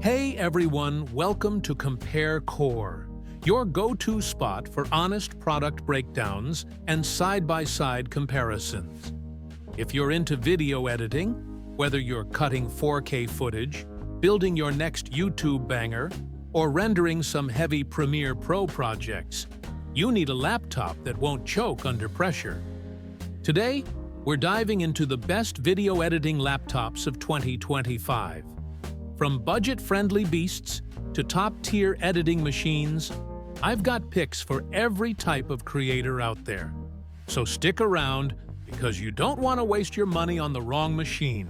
Hey everyone, welcome to Compare Core, your go-to spot for honest product breakdowns and side-by-side comparisons. If you're into video editing, whether you're cutting 4K footage, building your next YouTube banger, or rendering some heavy Premiere Pro projects, you need a laptop that won't choke under pressure. Today, we're diving into the best video editing laptops of 2025. From budget-friendly beasts to top-tier editing machines, I've got picks for every type of creator out there. So stick around, because you don't want to waste your money on the wrong machine.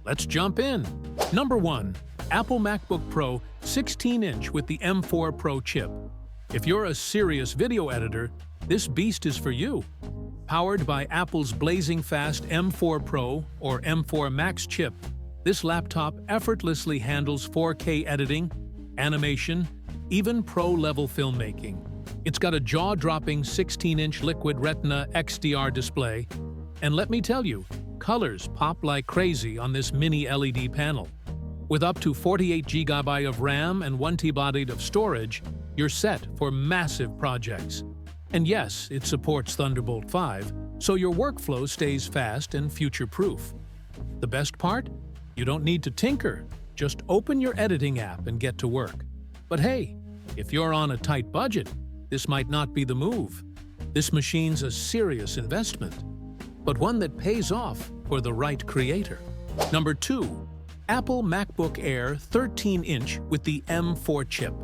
Let's jump in. Number 1. Apple MacBook Pro 16-inch with the M4 Pro chip. If you're a serious video editor, this beast is for you. Powered by Apple's blazing fast M4 Pro or M4 Max chip, this laptop effortlessly handles 4K editing, animation, even pro-level filmmaking. It's got a jaw-dropping 16-inch Liquid Retina XDR display, and let me tell you, colors pop like crazy on this mini LED panel. With up to 48 GB of RAM and 1 TB of storage, you're set for massive projects. And yes, it supports Thunderbolt 5, so your workflow stays fast and future-proof. The best part? You don't need to tinker. Just open your editing app and get to work. But hey, if you're on a tight budget, this might not be the move. This machine's a serious investment, but one that pays off for the right creator. Number 2. Apple MacBook Air 13-inch with the M4 chip.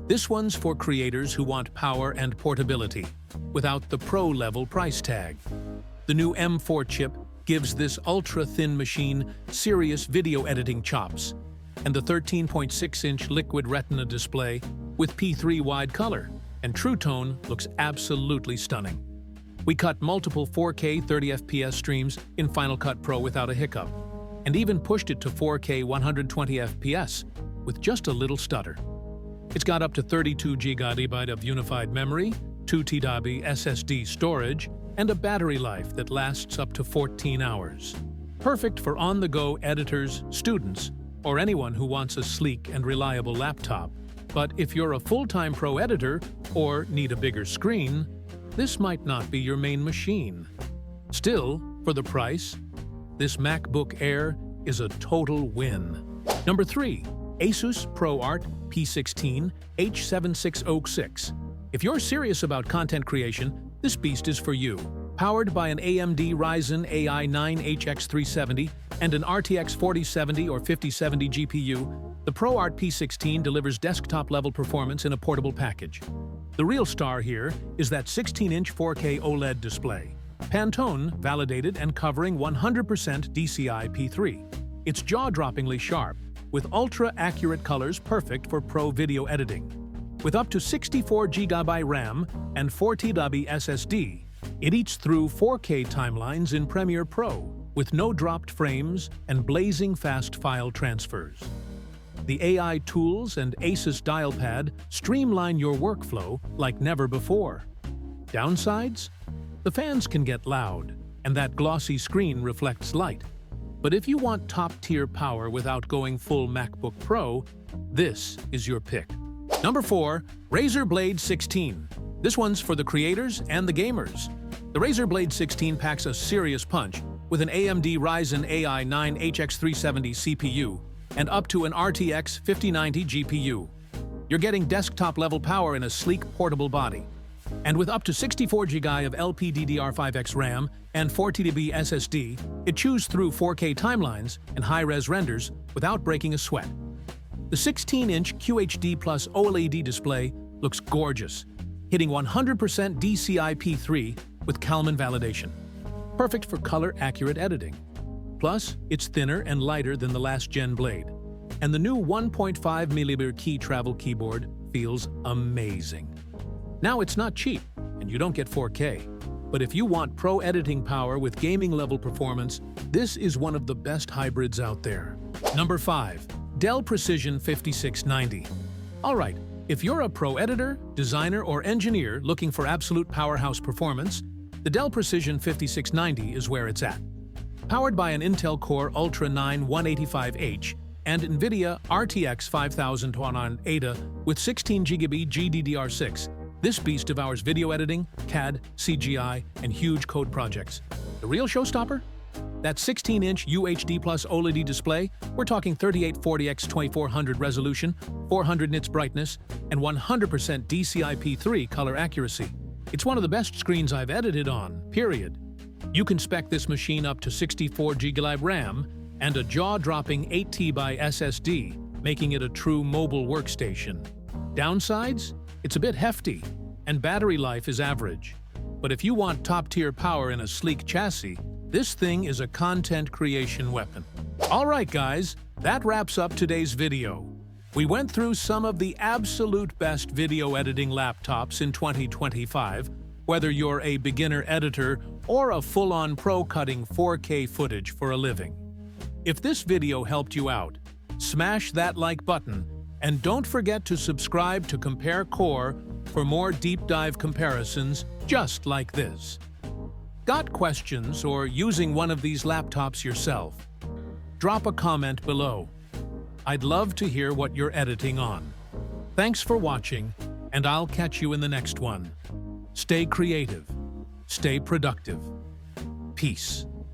This one's for creators who want power and portability, without the pro-level price tag. The new M4 chip gives this ultra-thin machine serious video editing chops, and the 13.6-inch Liquid Retina display with P3 wide color and True Tone looks absolutely stunning. We cut multiple 4K 30fps streams in Final Cut Pro without a hiccup, and even pushed it to 4K 120fps with just a little stutter. It's got up to 32 GB of unified memory, 2 TB SSD storage, and a battery life that lasts up to 14 hours. Perfect for on-the-go editors, students, or anyone who wants a sleek and reliable laptop. But if you're a full-time pro editor or need a bigger screen, this might not be your main machine. Still, for the price, this MacBook Air is a total win. Number 3. Asus ProArt P16 H7606. If you're serious about content creation, this beast is for you. Powered by an AMD Ryzen AI 9 HX370 and an RTX 4070 or 5070 GPU, the ProArt P16 delivers desktop-level performance in a portable package. The real star here is that 16-inch 4K OLED display, Pantone validated and covering 100% DCI P3. It's jaw-droppingly sharp, with ultra-accurate colors perfect for pro video editing. With up to 64 GB RAM and 4 TB SSD, it eats through 4K timelines in Premiere Pro with no dropped frames and blazing fast file transfers. The AI tools and Asus dial pad streamline your workflow like never before. Downsides? The fans can get loud, and that glossy screen reflects light. But if you want top-tier power without going full MacBook Pro, this is your pick. Number 4. Razer Blade 16. This one's for the creators and the gamers. The Razer Blade 16 packs a serious punch with an AMD Ryzen AI 9 HX370 CPU and up to an RTX 5090 GPU. You're getting desktop-level power in a sleek portable body. And with up to 64 GB of LPDDR5X RAM and 4 TB SSD, it chews through 4K timelines and high-res renders without breaking a sweat. The 16-inch QHD Plus OLED display looks gorgeous, hitting 100% DCI P3 with Kalman validation. Perfect for color-accurate editing. Plus, it's thinner and lighter than the last-gen Blade. And the new 1.5mm key travel keyboard feels amazing. Now, it's not cheap, and you don't get 4K. But if you want pro editing power with gaming-level performance, this is one of the best hybrids out there. Number 5. Dell Precision 5690. Alright, if you're a pro editor, designer, or engineer looking for absolute powerhouse performance, the Dell Precision 5690 is where it's at. Powered by an Intel Core Ultra 9 185H and NVIDIA RTX 5000 Ada with 16GB GDDR6. This beast devours video editing, CAD, CGI, and huge code projects. The real showstopper? That 16-inch UHD plus OLED display. We're talking 3840x2400 resolution, 400 nits brightness, and 100% DCI-P3 color accuracy. It's one of the best screens I've edited on, period. You can spec this machine up to 64GB RAM and a jaw-dropping 8TB SSD, making it a true mobile workstation. Downsides? It's a bit hefty, and battery life is average. But if you want top-tier power in a sleek chassis, this thing is a content creation weapon. Alright guys, that wraps up today's video. We went through some of the absolute best video editing laptops in 2025, whether you're a beginner editor or a full-on pro cutting 4K footage for a living. If this video helped you out, smash that like button and don't forget to subscribe to Compare Core for more deep dive comparisons just like this. Got questions or using one of these laptops yourself? Drop a comment below. I'd love to hear what you're editing on. Thanks for watching, and I'll catch you in the next one. Stay creative. Stay productive. Peace.